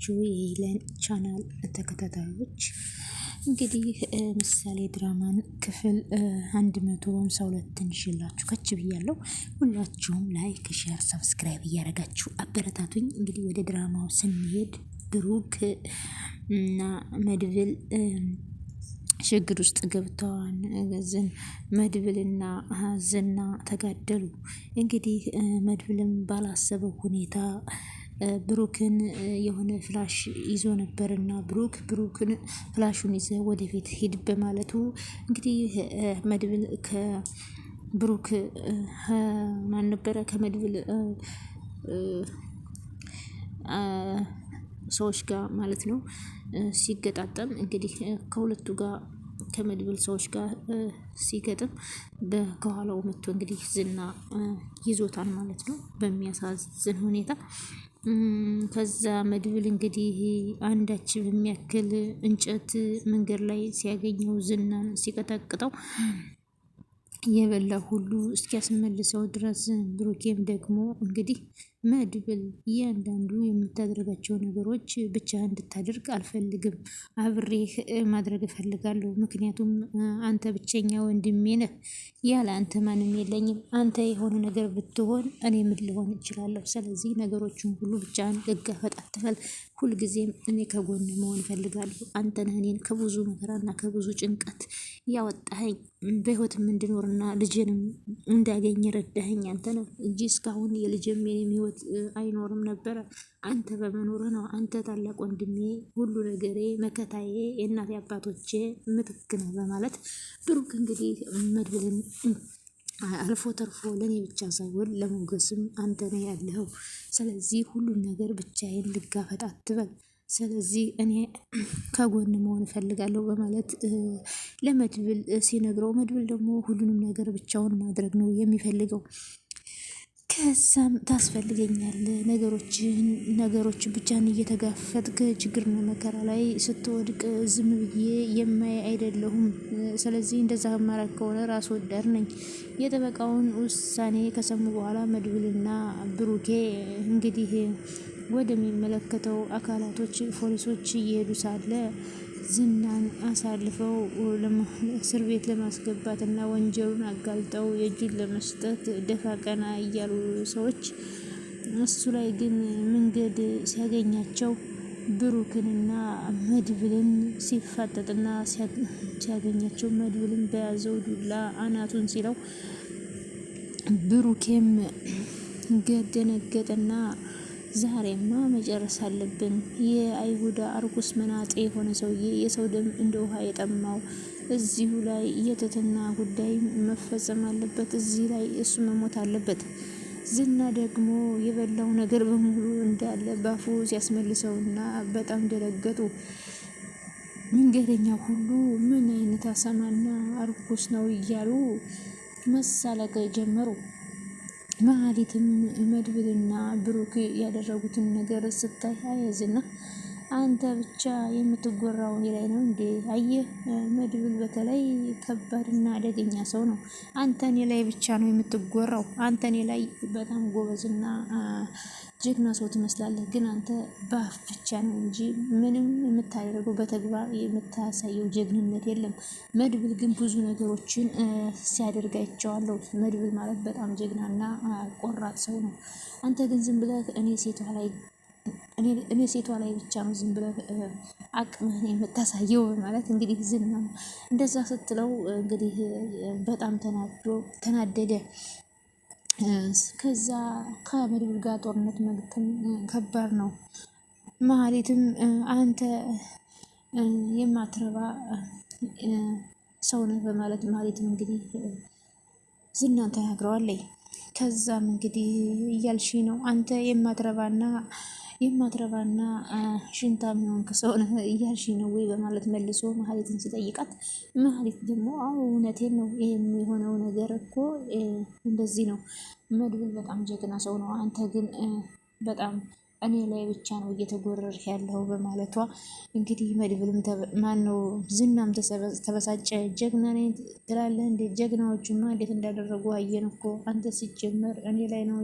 ናችሁ የሄለን ቻናል ተከታታዮች? እንግዲህ ምሳሌ ድራማን ክፍል 152 ይዤላችሁ ከች ብያለሁ። ሁላችሁም ላይክ፣ ሼር፣ ሰብስክራይብ እያደረጋችሁ አበረታቱኝ። እንግዲህ ወደ ድራማው ስንሄድ ብሩክ እና መድብል ችግር ውስጥ ገብተዋል። መድብልና ዝና ተጋደሉ። እንግዲህ መድብልም ባላሰበው ሁኔታ ብሩክን የሆነ ፍላሽ ይዞ ነበርና ብሩክን ፍላሹን ይዘ ወደፊት ሂድ በማለቱ እንግዲህ መድብል ከብሩክ ማን ነበረ ከመድብል ሰዎች ጋር ማለት ነው ሲገጣጠም እንግዲህ ከሁለቱ ጋር ከመድብል ሰዎች ጋር ሲገጥም ከኋላው መጥቶ እንግዲህ ዝና ይዞታል ማለት ነው በሚያሳዝን ሁኔታ። ከዛ መድብል እንግዲህ አንዳች በሚያክል እንጨት መንገድ ላይ ሲያገኘው ዝናን ሲቀጠቅጠው የበላ ሁሉ እስኪያስመልሰው ድረስ ብሩኬም ደግሞ እንግዲህ መድብል እያንዳንዱ የምታደርጋቸው ነገሮች ብቻ እንድታደርግ አልፈልግም፣ አብሬህ ማድረግ እፈልጋለሁ። ምክንያቱም አንተ ብቸኛ ወንድሜ ነህ፣ ያለ አንተ ማንም የለኝም። አንተ የሆነ ነገር ብትሆን እኔ ምን ልሆን እችላለሁ? ስለዚህ ነገሮችን ሁሉ ብቻህን ልጋፈጥ አትበል። ሁልጊዜም እኔ ከጎን መሆን እፈልጋለሁ። አንተ ነህ እኔን ከብዙ መከራና ከብዙ ጭንቀት ያወጣኸኝ፣ በህይወትም እንድኖርና ልጅንም እንዳገኝ ረዳኸኝ አንተ ነህ እንጂ እስካሁን የልጅም የኔም ህይወት አይኖርም ነበረ። አንተ በመኖርህ ነው። አንተ ታላቅ ወንድሜ፣ ሁሉ ነገሬ፣ መከታዬ፣ የእናቴ አባቶቼ ምትክ ነው በማለት ብሩክ እንግዲህ መድብልን አልፎ ተርፎ ለእኔ ብቻ ሳይሆን ለሞገስም አንተ ነህ ያለኸው። ስለዚህ ሁሉን ነገር ብቻዬን ልጋፈጥ አትበል። ስለዚህ እኔ ከጎን መሆን እፈልጋለሁ በማለት ለመድብል ሲነግረው፣ መድብል ደግሞ ሁሉንም ነገር ብቻውን ማድረግ ነው የሚፈልገው። ከዛም ታስፈልገኛለህ፣ ነገሮችን ብቻን እየተጋፈጥክ ችግርና መከራ ላይ ስትወድቅ ዝም ብዬ የማይ አይደለሁም። ስለዚህ እንደዛ አማራጭ ከሆነ ራስ ወዳድ ነኝ። የጠበቃውን ውሳኔ ከሰሙ በኋላ መድብልና ብሩኬ እንግዲህ ወደሚመለከተው አካላቶች ፖሊሶች እየሄዱ ሳለ ዝናን አሳልፈው እስር ቤት ለማስገባት እና ወንጀሉን አጋልጠው የእጁን ለመስጠት ደፋ ቀና እያሉ ሰዎች፣ እሱ ላይ ግን መንገድ ሲያገኛቸው ብሩክንና መድብልን ሲፋጠጥና ሲያገኛቸው መድብልን በያዘው ዱላ አናቱን ሲለው ብሩኬም ገደነገጠና ዛሬማ መጨረስ አለብን። የአይሁዳ አርኩስ መናጤ የሆነ ሰውዬ የሰው ደም እንደ ውሃ የጠማው እዚሁ ላይ የትህትና ጉዳይ መፈጸም አለበት። እዚህ ላይ እሱ መሞት አለበት። ዝና ደግሞ የበላው ነገር በሙሉ እንዳለ ባፉ ሲያስመልሰውና በጣም ደነገጡ። መንገደኛ ሁሉ ምን አይነት አሳማና አርኩስ ነው እያሉ መሳለቅ ጀመሩ። መሀሊትም መድብልና ብሩክ ያደረጉትን ነገር ስታይ አያዝና አንተ ብቻ የምትጎራው እኔ ላይ ነው እንዴ? አየህ መድብል በተለይ ከባድና አደገኛ ሰው ነው። አንተ እኔ ላይ ብቻ ነው የምትጎራው። አንተ እኔ ላይ በጣም ጎበዝና ጀግና ሰው ትመስላለህ፣ ግን አንተ በአፍ ብቻ ነው እንጂ ምንም የምታደርገው በተግባር የምታሳየው ጀግንነት የለም። መድብል ግን ብዙ ነገሮችን ሲያደርግ አይቼዋለሁ። መድብል ማለት በጣም ጀግናና ቆራጥ ሰው ነው። አንተ ግን ዝም ብለህ እኔ ሴቷ ላይ ብቻ ነው ዝም ብለህ አቅምህን የምታሳየው በማለት እንግዲህ ዝና እንደዛ ስትለው እንግዲህ በጣም ተናደደ። ከዛ ከመድብል ጋር ጦርነት መግጠም ከባድ ነው። መሀሌትም አንተ የማትረባ ሰው ነህ በማለት መሀሌትም እንግዲህ ዝናን ተናግረዋለች። ከዛም እንግዲህ እያልሽ ነው አንተ የማትረባና ሽንታም የሆንክ ሰው ነህ እያልሽ ነው ወይ በማለት መልሶ መሀሌትን ሲጠይቃት፣ መሀሌት ደግሞ አዎ እውነቴን ነው፣ ይሄም የሆነው ነገር እኮ እንደዚህ ነው። መድብል በጣም ጀግና ሰው ነው። አንተ ግን በጣም እኔ ላይ ብቻ ነው እየተጎረርክ ያለው በማለቷ እንግዲህ መድብልም ማነው ዝናም ተበሳጨ። ጀግና ነኝ ትላለህ እንዴ? ጀግናዎቹማ እንዴት እንዳደረጉ አየን እኮ። አንተ ሲጀመር እኔ ላይ ነው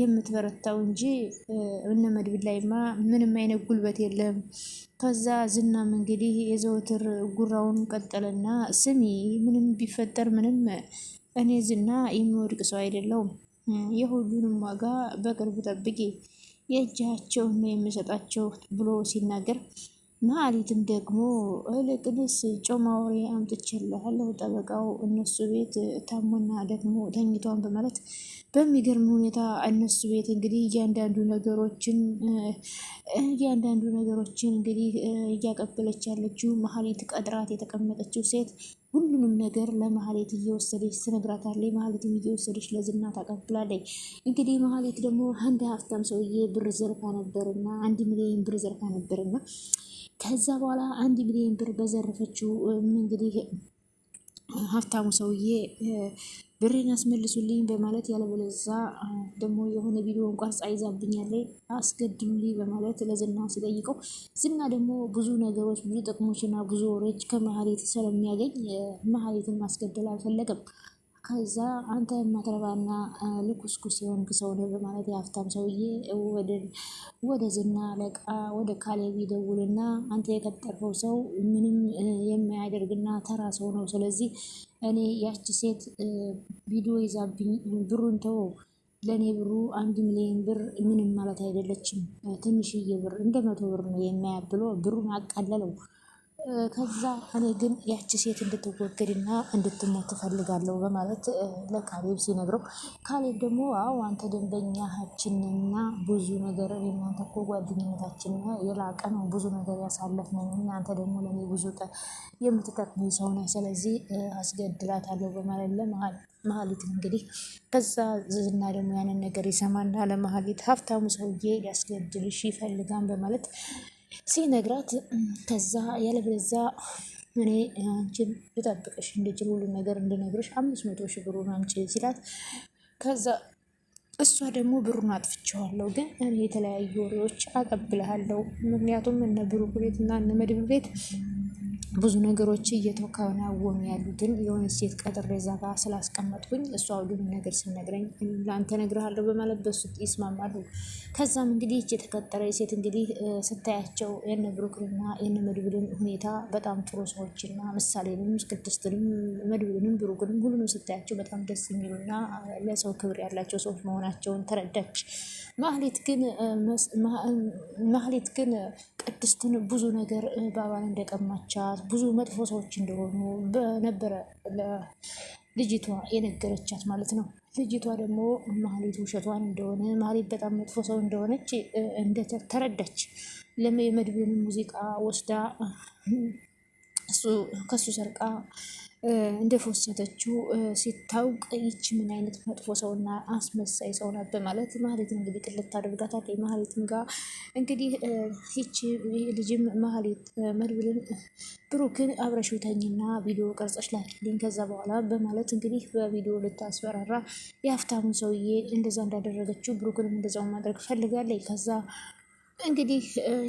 የምትበረታው እንጂ እነ መድብል ላይማ ምንም አይነት ጉልበት የለም። ከዛ ዝናም እንግዲህ የዘወትር ጉራውን ቀጠለና ስሚ፣ ምንም ቢፈጠር ምንም እኔ ዝና የሚወድቅ ሰው አይደለሁም። የሁሉንም ዋጋ በቅርቡ ጠብቂ፣ የእጃቸውን ነው የምሰጣቸው ብሎ ሲናገር፣ መሀሊትም ደግሞ እልቅንስ ጮማ ወሬ አምጥቼልሃለሁ፣ ጠበቃው እነሱ ቤት ታሞና ደግሞ ተኝቷን በማለት በሚገርም ሁኔታ እነሱ ቤት እንግዲህ እያንዳንዱ ነገሮችን እንግዲህ እያቀበለች ያለችው መሀሊት ቀጥራት የተቀመጠችው ሴት ሁሉንም ነገር ለመሀሌት እየወሰደች ትነግራታለች። መሀሌትም እየወሰደች ለዝና ታቀብላለች። እንግዲህ መሀሌት ደግሞ አንድ ሀብታም ሰውዬ ብር ዘርፋ ነበርና 1 ሚሊዮን ብር ዘርፋ ነበርና ከዛ በኋላ 1 ሚሊዮን ብር በዘረፈችው እንግዲህ ሀብታሙ ሰውዬ ብሬን አስመልሱልኝ በማለት ያለበለዛ ደግሞ የሆነ ቪዲዮን ቀርጻ ይዛብኛለች አስገድሉልኝ በማለት ለዝና ሲጠይቀው፣ ዝና ደግሞ ብዙ ነገሮች ብዙ ጥቅሞችና ብዙ ወሬዎች ከመሀሌት ስለሚያገኝ መሀሌትን ማስገደል አልፈለገም። ከዛ አንተ ማትረባና ልኩስኩስ የሆንክ ሰው ነህ በማለት የሀብታም ሰውዬ ወደ ዝና አለቃ ወደ ካሌብ ይደውልና አንተ የቀጠርኸው ሰው ምንም የማያደርግና ተራ ሰው ነው። ስለዚህ እኔ ያቺ ሴት ቪዲዮ ይዛብኝ ብሩን ተወው፣ ለእኔ ብሩ 1 ሚሊዮን ብር ምንም ማለት አይደለችም፣ ትንሽዬ ብር እንደ 100 ብር ነው የማያብሎ ብሩን አቃለለው። ከዛ እኔ ግን ያቺ ሴት እንድትወገድና እንድትሞት ትፈልጋለሁ በማለት ለካሌብ ሲነግረው፣ ካሌብ ደግሞ አዎ አንተ ደንበኛችንና ብዙ ነገር እናንተ እኮ ጓደኝነታችን የላቀ ነው፣ ብዙ ነገር ያሳለፍነን፣ አንተ ደግሞ ለእኔ ብዙ የምትጠቅመኝ ሰው ነህ፣ ስለዚህ አስገድላታለሁ በማለት ለመሀሊት እንግዲህ ከዛ ዝና ደግሞ ያንን ነገር ይሰማና ለመሀሊት ሀብታሙ ሰውዬ ሊያስገድልሽ ይፈልጋን በማለት ሲነግራት፣ ከዛ ያለበለዛ እኔ አንቺን ልጠብቅሽ እንድችል ሁሉ ነገር እንድነግርሽ 500,000 ብሩን አምጪ ሲላት፣ ከዛ እሷ ደግሞ ብሩን አጥፍቼዋለሁ ግን እኔ የተለያዩ ወሬዎች አቀብልሃለሁ፣ ምክንያቱም እነ ብሩክ ቤት እና እነ መድብል ቤት ብዙ ነገሮች እየተከናወኑ ያሉትን የሆነ ሴት ቀጥሬ እዛ ጋር ስላስቀመጥኩኝ እሷ ሁሉንም ነገር ስነግረኝ ለአንተ እነግርሃለሁ በማለት በሱ ይስማማሉ። ከዛም እንግዲህ ይህች የተቀጠረ ሴት እንግዲህ ስታያቸው የነ ብሩክንና የነ መድብልን ሁኔታ በጣም ጥሩ ሰዎችና ምሳሌንም ቅድስትንም መድብልንም ብሩክንም ሁሉንም ስታያቸው በጣም ደስ የሚሉና ለሰው ክብር ያላቸው ሰዎች መሆናቸውን ተረዳች። ማህሌት ግን ቅድስትን ብዙ ነገር ባባን እንደቀማቻት ብዙ መጥፎ ሰዎች እንደሆኑ በነበረ ልጅቷ የነገረቻት ማለት ነው። ልጅቷ ደግሞ ማህሌት ውሸቷን እንደሆነ ማህሌት በጣም መጥፎ ሰው እንደሆነች እንደተረዳች የመድብልን ሙዚቃ ወስዳ ከሱ ሰርቃ እንደፎሰተችው ሲታውቅ ይች ምን አይነት መጥፎ ሰውና አስመሳይ ሰው ናት በማለት ማህሌት እንግዲህ ጥልት አድርጋታለች። ማህሌትም ጋር እንግዲህ ይች ልጅም ማህሌት መድብልን ብሩክን አብረሽው ተኝና ቪዲዮ ቀርጸሽ ላኪልኝ ከዛ በኋላ በማለት እንግዲህ በቪዲዮ ልታስፈራራ የሀብታሙን ሰውዬ እንደዛ እንዳደረገችው ብሩክንም እንደዛው ማድረግ ፈልጋለች። ከዛ እንግዲህ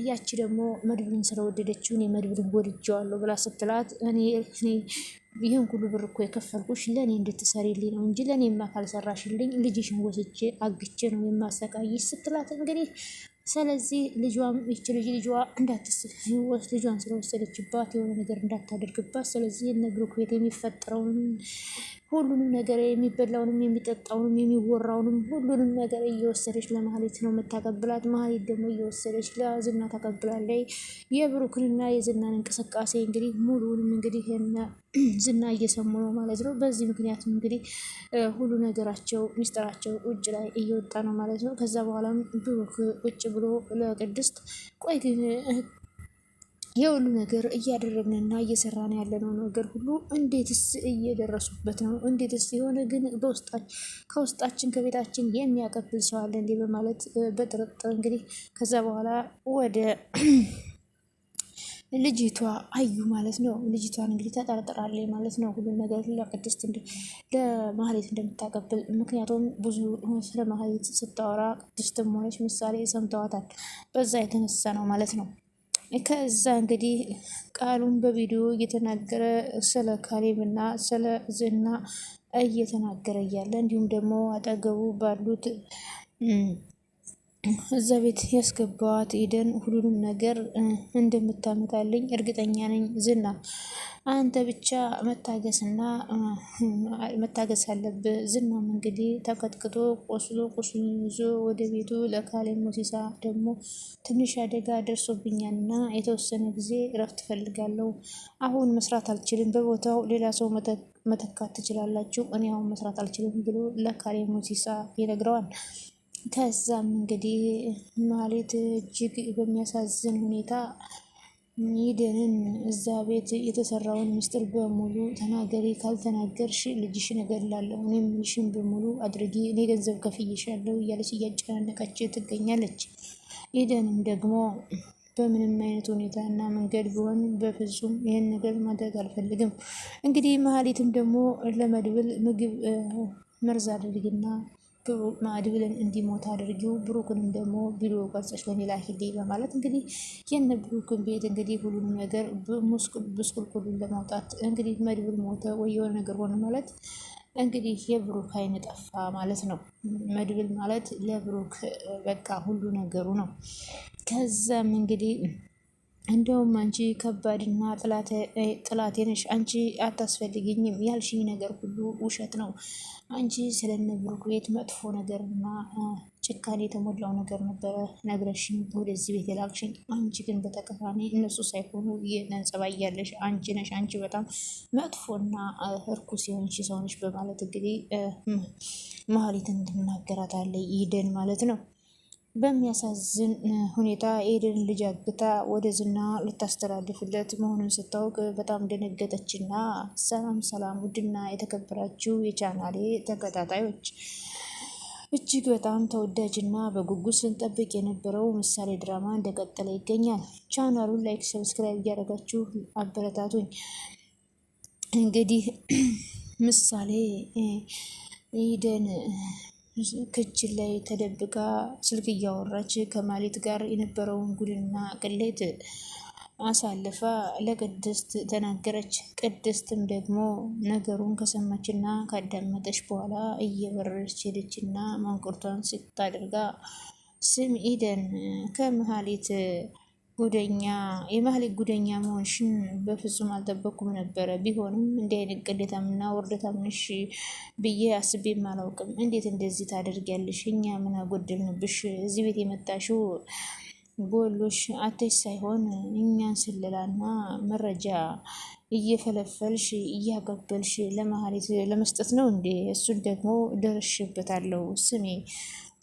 ያቺ ደግሞ መድብልን ስለወደደችው እኔ መድብልን ወድጄዋለሁ ብላ ስትላት እኔ ይህን ሁሉ ብር እኮ የከፈልኩሽ ለእኔ እንድትሰሪልኝ ነው እንጂ ለእኔማ ካልሰራሽልኝ ልጅሽን ወስጄ አግቼ ነው የማሰቃይሽ ስትላት እንግዲህ ስለዚህ ልጇም ይች ልጇ ልጇን ስለወሰደችባት የሆነ ነገር እንዳታደርግባት፣ ስለዚህ የነ ብሩክ ቤት የሚፈጠረውን ሁሉንም ነገር የሚበላውንም የሚጠጣውንም የሚወራውንም ሁሉንም ነገር እየወሰደች ለማህሌት ነው የምታቀብላት። ማህሌት ደግሞ እየወሰደች ለዝና ታቀብላለች። የብሩክንና የዝናን እንቅስቃሴ እንግዲህ ሙሉንም እንግዲህ ዝና እየሰሙ ነው ማለት ነው። በዚህ ምክንያት እንግዲህ ሁሉ ነገራቸው ሚስጥራቸው ውጭ ላይ እየወጣ ነው ማለት ነው። ከዛ በኋላም ብሩክ ቁጭ ብሎ ለቅድስት ቆይ ግን የሁሉ ነገር እያደረግንና እየሰራን ያለነው ነገር ሁሉ እንዴትስ እየደረሱበት ነው? እንዴትስ የሆነ ግን ከውስጣችን ከቤታችን የሚያቀብል ሰው አለ እንዴ? በማለት በጥርጥር እንግዲህ ከዛ በኋላ ልጅቷ አዩ ማለት ነው። ልጅቷን እንግዲህ ተጠርጥራለች ማለት ነው። ሁሉም ነገር ለቅድስት ለማህሌት እንደምታቀብል ምክንያቱም ብዙ ስለ ማህሌት ስታወራ ቅድስትም ሆነች ምሳሌ ሰምተዋታል። በዛ የተነሳ ነው ማለት ነው። ከዛ እንግዲህ ቃሉን በቪዲዮ እየተናገረ ስለ ካሌብና ስለ ዝና እየተናገረ እያለ እንዲሁም ደግሞ አጠገቡ ባሉት እዛ ቤት ያስገባዋት ኤደን ሁሉንም ነገር እንደምታመጣልኝ እርግጠኛ ነኝ። ዝና አንተ ብቻ መታገስ አለብህ። ዝናም እንግዲህ ተቀጥቅጦ ቆስሎ ቁስሉን ይዞ ወደ ቤቱ ለካሌብ ሞሲሳ ደግሞ ትንሽ አደጋ ደርሶብኛልና የተወሰነ ጊዜ እረፍት ፈልጋለሁ። አሁን መስራት አልችልም፣ በቦታው ሌላ ሰው መተካት ትችላላችሁ፣ እኔ አሁን መስራት አልችልም ብሎ ለካሌብ ሞሲሳ ይነግረዋል። ከዛም እንግዲህ ማህሌት እጅግ በሚያሳዝን ሁኔታ ኤደንን እዛ ቤት የተሰራውን ምስጢር በሙሉ ተናገሪ፣ ካልተናገርሽ ልጅሽን እገድላለሁ፣ እኔም ልሽን በሙሉ አድርጊ፣ እኔ ገንዘብ ከፍዬሻለሁ እያለች እያጨናነቀች ትገኛለች። ኤደንም ደግሞ በምንም አይነት ሁኔታ እና መንገድ ቢሆን በፍጹም ይህን ነገር ማድረግ አልፈልግም። እንግዲህ ማህሌትም ደግሞ ለመድብል ምግብ መርዝ አድርግና መድብልን እንዲሞት አድርጊው፣ ብሩክንም ደግሞ ቪዲዮ ቀርጸሽ ለኔ ላኪልኝ በማለት እንግዲህ የነ ብሩክን ቤት እንግዲህ ሁሉንም ነገር ብስቁልቁሉን ለማውጣት እንግዲህ መድብል ሞተ ወይ የሆነ ነገር ሆነ ማለት እንግዲህ የብሩክ አይን ጠፋ ማለት ነው። መድብል ማለት ለብሩክ በቃ ሁሉ ነገሩ ነው። ከዛም እንግዲህ እንደውም አንቺ ከባድና ጥላቴ ነሽ፣ አንቺ አታስፈልግኝም፣ ያልሽኝ ነገር ሁሉ ውሸት ነው። አንቺ ስለነ ብሩክ ቤት መጥፎ ነገርና ጭካኔ የተሞላው ነገር ነበረ ነግረሽኝ ወደዚህ ቤት የላክሽኝ። አንቺ ግን በተቃራኒ እነሱ ሳይሆኑ ይህንን ጸባይ ያለሽ አንቺ ነሽ። አንቺ በጣም መጥፎና እርኩስ የሆንሽ ሰው ነሽ በማለት እንግዲህ ማህሌትን ትናገራታለች ኤደን ማለት ነው። በሚያሳዝን ሁኔታ ኤደን ልጅ አግታ ወደ ዝና ልታስተላልፍለት መሆኑን ስታውቅ በጣም ደነገጠችና ሰላም ሰላም! ውድና የተከበራችሁ የቻናሌ ተከታታዮች እጅግ በጣም ተወዳጅና በጉጉት ስንጠብቅ የነበረው ምሳሌ ድራማ እንደቀጠለ ይገኛል። ቻናሉን ላይክ፣ ሰብስክራይብ እያደረጋችሁ አበረታቱኝ። እንግዲህ ምሳሌ ኤደን ክችል ላይ ተደብቃ ስልክ እያወራች ከማሌት ጋር የነበረውን ጉድና ቅሌት አሳልፋ ለቅድስት ተናገረች። ቅድስትም ደግሞ ነገሩን ከሰማችና ካዳመጠች በኋላ እየበረረች ሄደችና ማንቁርቷን ስታደርጋ ስም ኤደን ከመሀሌት የማህሌት ጉደኛ መሆንሽን በፍጹም አልጠበኩም ነበረ። ቢሆንም እንዲህ አይነት ቅሌታምና ውርደታም ነሽ ብዬ አስቤም አላውቅም። እንዴት እንደዚህ ታደርጊያለሽ? እኛ ምን አጎደልንብሽ? እዚህ ቤት የመጣሽው ጎሎሽ አተሽ ሳይሆን እኛን ስለላና መረጃ እየፈለፈልሽ እያቀበልሽ ለማህሌት ለመስጠት ነው እንዴ? እሱን ደግሞ ደርሽበታለሁ።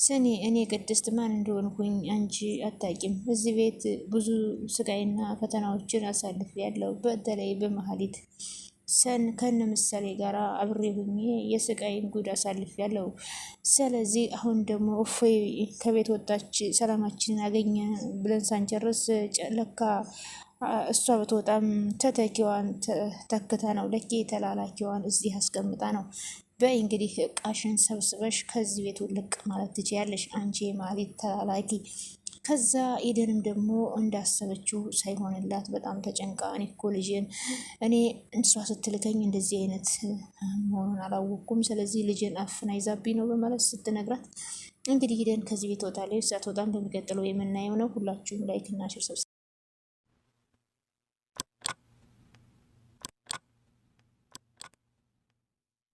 ስኔ እኔ ቅድስት ማን እንደሆንኩኝ አንቺ አታቂም። እዚህ ቤት ብዙ ስቃይና ፈተናዎችን አሳልፍ ያለው በተለይ በማህሌት ከነ ምሳሌ ጋር አብሬ ሁኜ የስቃይን ጉድ አሳልፍ ያለው። ስለዚህ አሁን ደግሞ እፎይ ከቤት ወጣች ሰላማችንን አገኘ ብለን ሳንጨርስ ለካ እሷ በተወጣም ተተኪዋን ተክታ ነው ለኬ ተላላኪዋን እዚህ አስቀምጣ ነው። በይ እንግዲህ እቃሽን ሰብስበሽ ከዚህ ቤት ውልቅ ማለት ትችያለሽ፣ አንቺ የማህሌት ተላላኪ። ከዛ ኤደንም ደግሞ እንዳሰበችው ሳይሆንላት በጣም ተጨንቃ እኔ እኮ ልጅን እኔ እሷ ስትልከኝ እንደዚህ አይነት መሆኑን አላወቅኩም፣ ስለዚህ ልጅን አፍና ይዛብኝ ነው በማለት ስትነግራት እንግዲህ ኤደን ከዚህ ቤት ትወጣለች። ሳትወጣም በሚቀጥለው የምናየው ነው። ሁላችሁም ላይክ እና ሼር